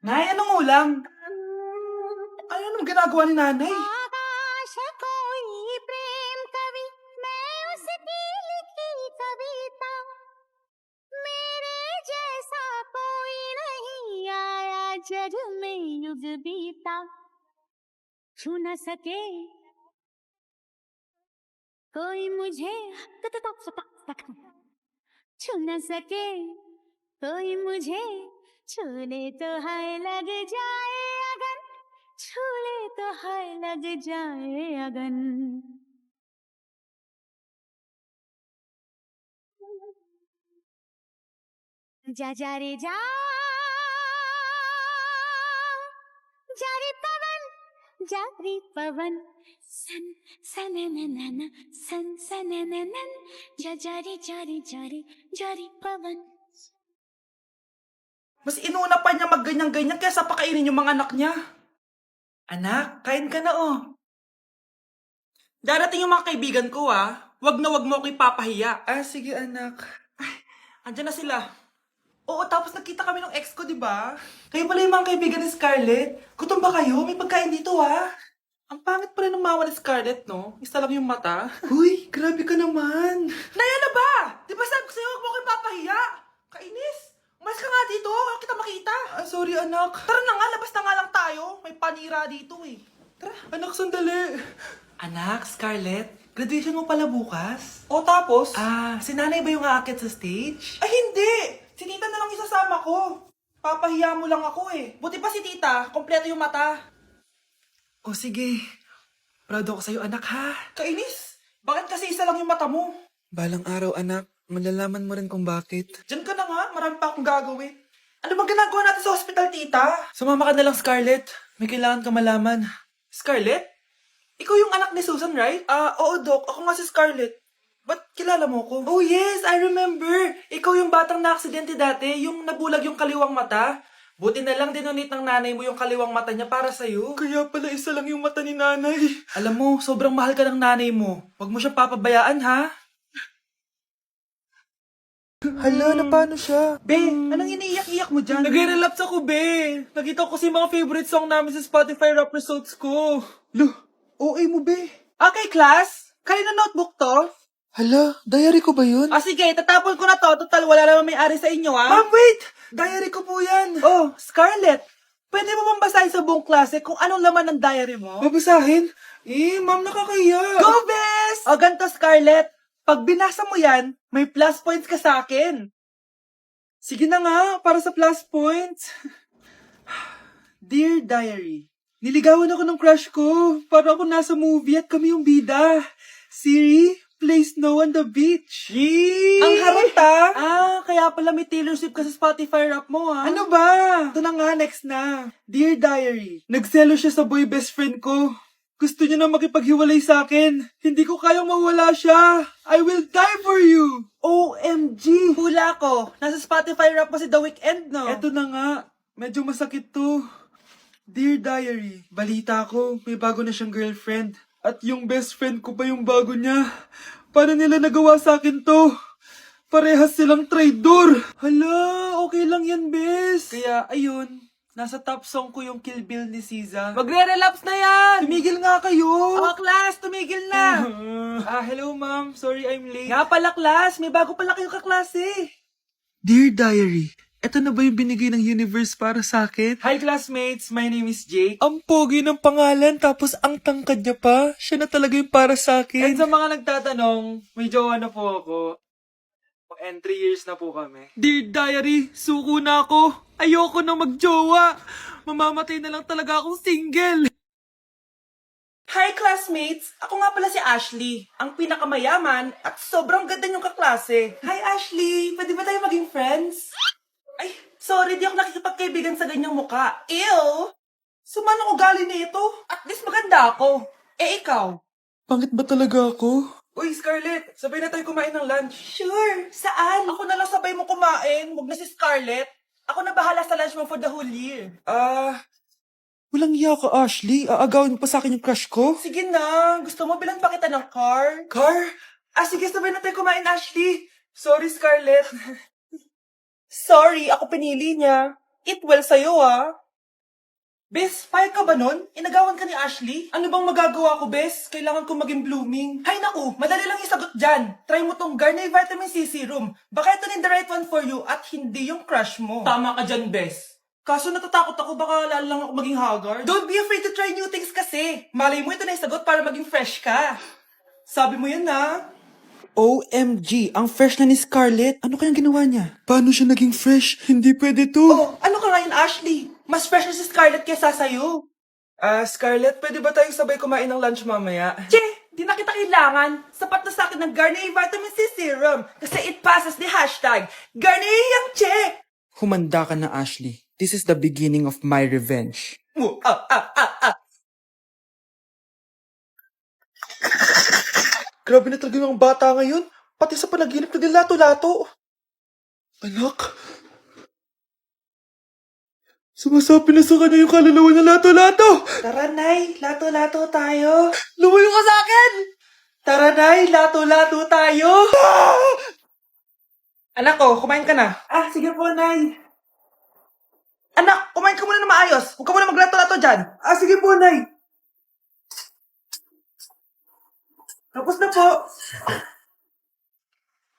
Nay, anong ulam? Ay, anong ginagawa ni nanay? आकाश कोई प्रेम कवि मैं उसकी लिखी कविता मेरे जैसा कोई नहीं आया जग में युग बीता छू न सके कोई मुझे छू न सके कोई मुझे छूले तो हाय लग जाए अगन छूले तो हाय लग जाए अगन जा जा रे जा जारी पवन सन सनननन सन सनननन जा जारी जारी जारी जारी पवन. Mas inuna pa niya magganyan-ganyan kaysa pakainin yung mga anak niya. Anak, kain ka na oh. Darating yung mga kaibigan ko ah. Wag na wag mo ako ipapahiya. Ah, sige anak. Ay, andyan na sila. Oo, tapos nakita kami ng ex ko, di ba? Kayo pala yung mga kaibigan ni Scarlett. Gutom ba kayo? May pagkain dito ah. Ang pangit pala ng mama ni Scarlett, no? Isa lang yung mata. Uy, grabe ka naman. Naya na ba? Di ba sabi ko sa'yo, huwag mo ako ipapahiya? Kainis. Umalis ka nga dito. Huwag kita makita. Ah, sorry, anak. Tara na nga, labas na nga lang tayo. May panira dito eh. Tara. Anak, sandali. Anak, Scarlett, graduation mo pala bukas? O tapos? Ah, si nanay ba yung aakit sa stage? Ay, hindi. Si tita na lang isasama ko. Papahiya mo lang ako eh. Buti pa si tita, kompleto yung mata. O sige, proud ako sa'yo anak ha. Kainis, bakit kasi isa lang yung mata mo? Balang araw anak, malalaman mo rin kung bakit. Diyan ka na nga, marami pa akong gagawin. Ano bang ginagawa natin sa hospital, tita? Sumama ka na lang, Scarlett. May kailangan ka malaman. Scarlett? Ikaw yung anak ni Susan, right? Ah, oo, Doc. Ako nga si Scarlett. Ba't kilala mo ko? Oh, yes, I remember. Ikaw yung batang na-aksidente dati, yung nabulag yung kaliwang mata. Buti na lang dinonate ng nanay mo yung kaliwang mata niya para sa'yo. Kaya pala isa lang yung mata ni nanay. Alam mo, sobrang mahal ka ng nanay mo. Huwag mo siya papabayaan, ha? Hala, na paano siya? Be, anong iniiyak-iyak mo dyan? Nagre-relapse ako, be. Nakita ko kasi mga favorite song namin sa Spotify rap results ko. Loh, OA mo be? Okay, class. Kanina notebook to? Hala, diary ko ba yun? Ah, sige, tatapon ko na to. Total, wala naman may-ari sa inyo, ha? Ma'am, wait! Diary ko po yan. Oh, Scarlett. Pwede mo bang basahin sa buong klase kung anong laman ng diary mo? Babasahin? Ma'am, nakakahiya. Go, Bes! O, ganito, Scarlett. Pag binasa mo yan, may plus points ka sa akin. Sige na nga, para sa plus points. Dear Diary, niligawan ako ng crush ko. Para ako nasa movie at kami yung bida. Siri, play Snow on the Beach. Yee! Ang harot Ah, kaya pala may Taylor Swift ka sa Spotify rap mo ha. Ano ba? Ito na nga, next na. Dear Diary, nagselo siya sa boy best friend ko. Gusto niya na makipaghiwalay sa akin. Hindi ko kayang mawala siya. I will die for you. OMG! Hula ko. Nasa Spotify rap pa si The Weeknd, no? Eto na nga. Medyo masakit to. Dear Diary, balita ko, may bago na siyang girlfriend. At yung best friend ko pa yung bago niya. Paano nila nagawa sa akin to? Parehas silang traidor. Hala, okay lang yan, bes. Kaya, ayun. Nasa top song ko yung Kill Bill ni SZA. Magre-relapse na yan! Tumigil nga kayo! Mga class, tumigil na! Hello ma'am. Sorry I'm late. Nga pala class, may bago pala kayong kaklase. Dear diary, eto na ba yung binigay ng universe para sa akin? Hi classmates, my name is Jake. Ang pogi ng pangalan, tapos ang tangkad niya pa. Siya na talaga yung para sa And akin. sa mga nagtatanong, may jowa na po ako. And 3 years na po kami. Dear diary, suko na ako. Ayoko na magjowa. Mamamatay na lang talaga akong single. Hi classmates! Ako nga pala si Ashley, ang pinakamayaman at sobrang ganda niyong kaklase. Hi Ashley! Pwede ba tayo maging friends? Ay, sorry, di ako nakikipagkaibigan sa ganyang muka. Ew! Sumanong ugali na ito. At least maganda ako. Eh ikaw? Pangit ba talaga ako? Uy, Scarlett, sabay na tayo kumain ng lunch. Sure, saan? Ako na lang sabay mo kumain, huwag na si Scarlett. Ako na bahala sa lunch mo for the whole year. Walang iya ka, Ashley. Aagawin mo pa sa akin yung crush ko? Sige na, gusto mo bilan pa kita ng car? Car? Ah, sige, sabay na tayo kumain, Ashley. Sorry, Scarlett. Sorry, ako pinili niya. Eat well sa'yo, ah. Bes, payag ka ba nun? Inagawan ka ni Ashley? Ano bang magagawa ko, Bes? Kailangan ko maging blooming. Hay naku, madali lang isagot dyan. Try mo tong Garnier Vitamin C Serum. Baka ito na the right one for you at hindi yung crush mo. Tama ka dyan, Bes. Kaso natatakot ako, baka lalo lang ako maging haggard. Don't be afraid to try new things kasi. Malay mo ito na isagot para maging fresh ka. Sabi mo yan na. OMG, ang fresh na ni Scarlett. Ano kayang ginawa niya? Paano siya naging fresh? Hindi pwede to. Oh, ano ka ngayon, Ashley? Mas fresh na si Scarlett kesa sa'yo. Scarlett, pwede ba tayong sabay kumain ng lunch mamaya? Che, di na kita kailangan. Sapat na sa akin ng Garnier Vitamin C Serum. Kasi it passes the hashtag Garnier yang che. Humanda ka na, Ashley. This is the beginning of my revenge. Grabe na talaga yung bata ngayon. Pati sa panaginip na dilato-lato. Anak. Sumasabi na sa kanya yung kaluluwa na lato-lato. Tara, Nay. Lato-lato tayo. Lumayo ka sa akin. Tara, Nay. Lato-lato tayo. Anak ko, kumain ka na. Sige po, Nay. Anak, kumain ka muna na maayos. Huwag ka muna maglato-lato dyan. Sige po, Nay. Tapos na po.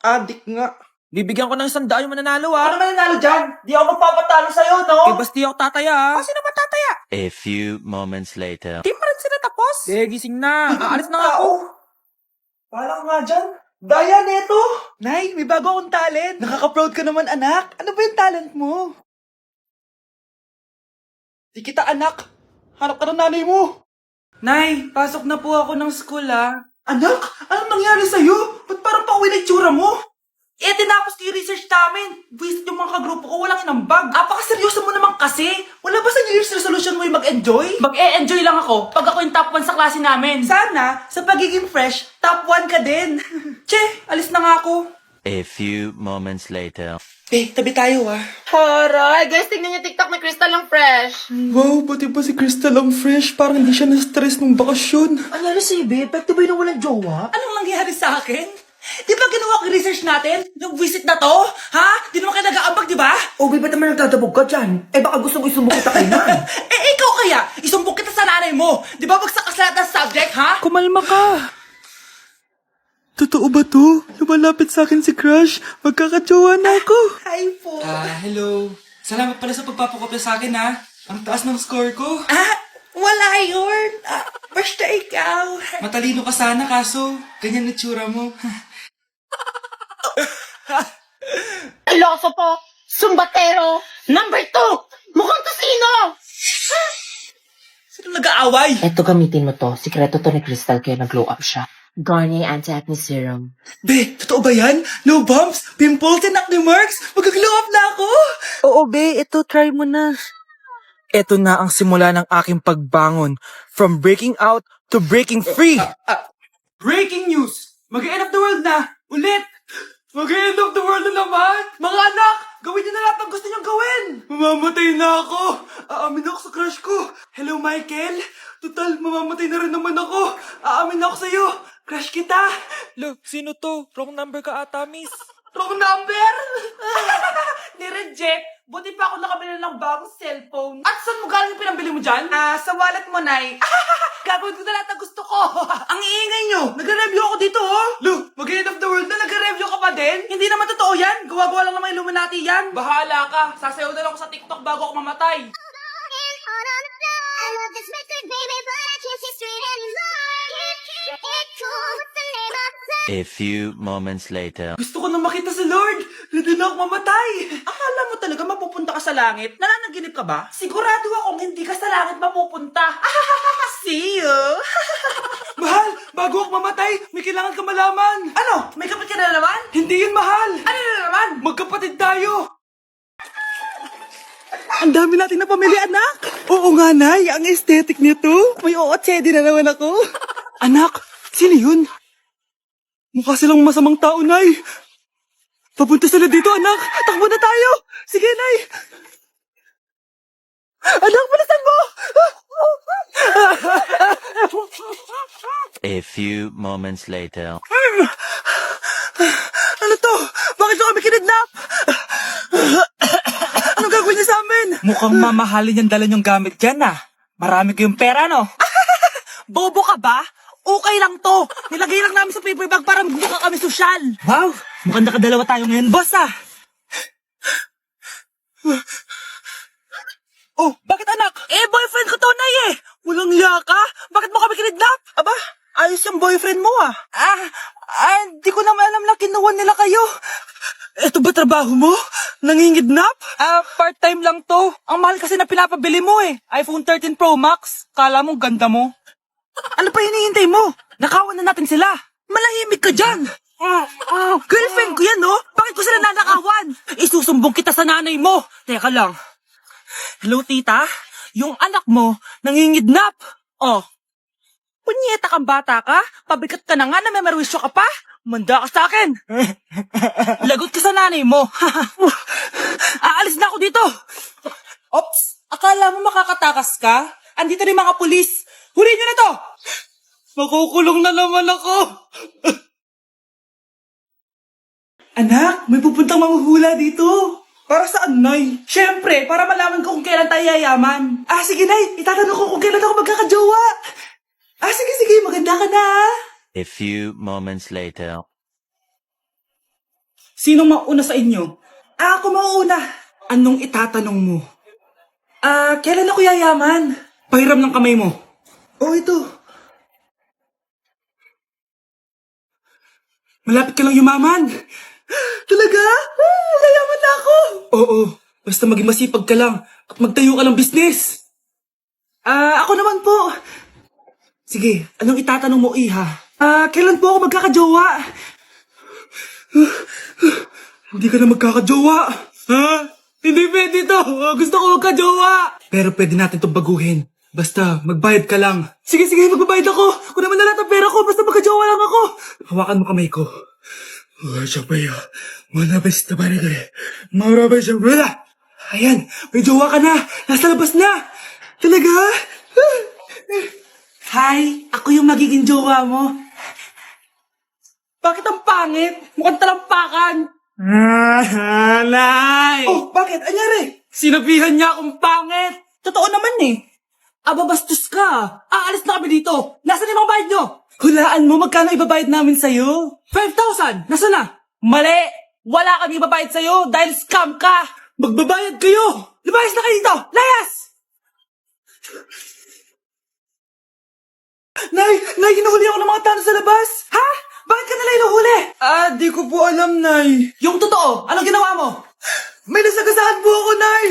Adik nga. Bibigyan ko ng 100 yung mananalo Ano naman nanalo dyan? Di ako magpapatalo sa'yo, no? basti ako tataya Sino ba tataya? A few moments later. Di pa rin sila tapos. gising na. Aalis na nga ako. Parang nga dyan. Daya neto. Nay, may bago akong talent. Nakaka-proud ka naman, anak. Ano ba yung talent mo? Di kita, anak. Hanap ka ng nanay mo. Nay, pasok na po ako ng school, Anak, anong nangyari sa'yo? Ba't parang pauwi na itsura mo? Tinapos ko yung research namin. Visit yung mga kagrupo ko, walang inambag. Apaka-seryoso mo naman kasi. Wala ba sa New Year's resolution mo yung mag-enjoy? Mag-e-enjoy lang ako pag ako yung top 1 sa klase namin. Sana, sa pagiging fresh, top 1 ka din. Che, alis na nga ako. A few moments later. Tabi tayo, Horay! Guys, tignan niyo TikTok ni Crystal ang fresh. Wow, pati ba si Crystal ang fresh? Parang hindi siya na-stress nung bakasyon. Ano na si Babe? Pwede ba yung walang jowa? Anong nangyari sa akin? Di ba ginawa ko yung research natin? Yung visit na to? Ha? Di naman kayo nag-aambag, di ba? O, Babe, ba't naman nagdadabog ka dyan? Baka gusto mo isumbong kita kay Nan. Ikaw kaya? Isumbong kita sa nanay mo. Di ba bagsak ka sa lahat ng subject, ha? Kumalma ka. Totoo ba to? Lumalapit sa akin si Crush. Magkakatsawa na ako. Hi po. Hello. Salamat pala sa pagpapakopya sa akin, ha? Ang taas ng score ko. Wala yun. Basta ikaw. Matalino ka sana, kaso ganyan na tsura mo. Iloso po! Sumbatero! Number 2! Mukhang kasino! Sino nag-aaway? Eto, gamitin mo to. Sikreto to ni Crystal kaya nag-glow up siya. Garnier Anti-Acne Serum. Be, totoo ba yan? No bumps, pimples, and acne marks? Mag-glow up na ako! Oo, be. Ito, try mo na. Ito na ang simula ng aking pagbangon. From breaking out to breaking free. Breaking news! Mag-end of the world na! Ulit! Mag-end of the world na naman! Mga anak! Gawin niyo na lahat ng gusto niyong gawin! Mamamatay na ako! Aamin ako sa crush ko! Hello, Michael! Total, mamamatay na rin naman ako! Aamin ako sa'yo! Crush kita! Lo, sino to? Wrong number ka ata, miss. Wrong number! Ni-reject! Buti pa ako nakabili ng bagong cellphone. At saan mo galing yung pinambili mo dyan? Sa wallet mo, Nay. Gagawin ko na lahat ng gusto ko. Ang iingay nyo! Nagre-review ako dito, Lu, mag-end of the world na nagre-review ka pa din? Hindi naman totoo yan. Gawa-gawa lang naman Illuminati yan. Bahala ka. Sasayaw na lang ako sa TikTok bago ako mamatay. I love this record, baby, but I can't see straight anymore. It's cool, what's the name of the A few moments later. Gusto ko na makita si Lord. Ready na ako mamatay. Akala mo talaga mapupunta ka sa langit? Nananaginip ka ba? Sigurado akong hindi ka sa langit mapupunta. See you. Mahal, bago ako mamatay, may kailangan ka malaman. Ano? May kapatid ka na naman? Hindi yun, mahal. Ano na naman? Magkapatid tayo. Ang dami natin na pamilya, anak. Oo nga, Nay. Ang aesthetic nito. May ootsedi na naman ako. Anak, sino yun? Mukha silang masamang tao, Nay. Papunta sila dito, anak. Takbo na tayo. Sige, Nay. Anak, palasan mo. A few moments later. Ano to? Bakit ko kami kinidnap? Anong gagawin niya sa amin. Mukhang mamahalin yung dala niyong gamit dyan ah. Marami kayong pera, no? Bobo ka ba? Okay lang to. Nilagay lang namin sa paper bag para magbuka kami sosyal. Wow, mukhang nakadalawa tayo ngayon, boss ah. Oh, bakit anak? Boyfriend ko to, Nay eh. Walang liya ka? Bakit mo kami kinidnap? Aba, ayos yung boyfriend mo ah. Di ko naman alam na kinuha nila kayo. Ito ba trabaho mo? Nangingidnap? Part-time lang to. Ang mahal kasi na pinapabili mo eh. iPhone 13 Pro Max. Kala mo ganda mo. Ano pa hinihintay mo? Nakawan na natin sila. Malahimik ka dyan. Girlfriend ko yan, no? Bakit ko sila nanakawan? Isusumbong kita sa nanay mo. Teka lang. Hello, tita? Yung anak mo, nangingidnap. Oh. Punyeta kang bata ka? Pabigat ka na nga na may marwisyo ka pa? Manda ka sa akin. Lagot ka sa nanay mo. Aalis na ako dito. Ops, akala mo makakatakas ka? Andito rin mga pulis. Huli nyo na to! Makukulong na naman ako. Anak, may pupuntang manghuhula dito. Para saan, Nay? Siyempre, para malaman ko kung kailan tayo yayaman. Sige, Nay. Itatanong ko kung kailan ako magkakajowa. Sige. Maganda ka na. A few moments later. Sinong mauna sa inyo? Ako mauna. Anong itatanong mo? Kailan ako yayaman? Pahiram ng kamay mo. Ito. Malapit ka lang yumaman. Talaga? Yayaman na ako. Oo. Basta maging masipag ka lang at magtayo ka ng business. Ako naman po. Sige, anong itatanong mo, Iha? Kailan po ako magkakajowa? Hindi ka na magkakajowa. Hindi pwede to. Gusto ko magkajowa. Pero pwede natin itong baguhin. Basta, magbayad ka lang. Sige, magbabayad ako. Kung naman na lahat ang pera ko, basta magkajowa lang ako. Hawakan mo kamay ko. Ayan, may jowa ka na. Nasa labas na. Talaga? Hi, ako yung magiging jowa mo. Bakit ang pangit? Mukhang talampakan. Nay! Oh, bakit? Anyari? Sinabihan niya akong pangit. Totoo naman eh. Bastos ka. Aalis na kami dito. Nasaan yung mga bayad nyo? Hulaan mo magkano ibabayad namin sa'yo? 5,000! Nasaan na? Mali! Wala kami ibabayad sa'yo dahil scam ka! Magbabayad kayo! Lumayas na kayo dito! Layas! Nay, hinuhuli ako ng mga tano sa labas! Ha? Bakit ka nila hinuhuli? Di ko po alam, Nay. Yung totoo, anong ginawa mo? May nasagasaan po ako, Nay!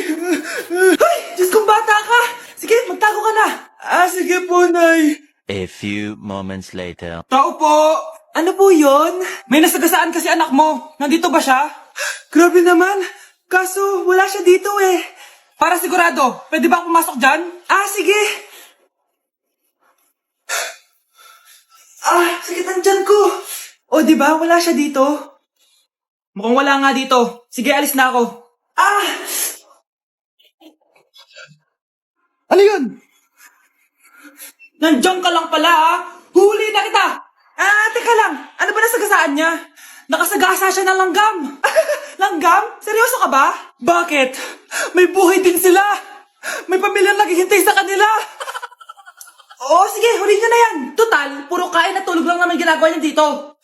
Ay! Diyos kong bata ka! Sige, magtago ka na! Sige po, Nay. A few moments later. Tao po! Ano po yun? May nasagasaan kasi anak mo. Nandito ba siya? Grabe naman. Kaso, wala siya dito eh. Para sigurado, pwede ba ako pumasok dyan? Sige. Sakit ang tiyan ko. Di ba? Wala siya dito. Mukhang wala nga dito. Sige, alis na ako. Ano yun? Nandiyan ka lang pala, Huli na kita! Teka lang. Ano ba nasagasaan niya? Nakasagasa siya ng langgam. Langgam? Seryoso ka ba? Bakit? May buhay din sila. May pamilyang naghihintay sa kanila. Oo, sige, huli niyo na yan. Total, puro kain at tulog lang naman ginagawa niya dito.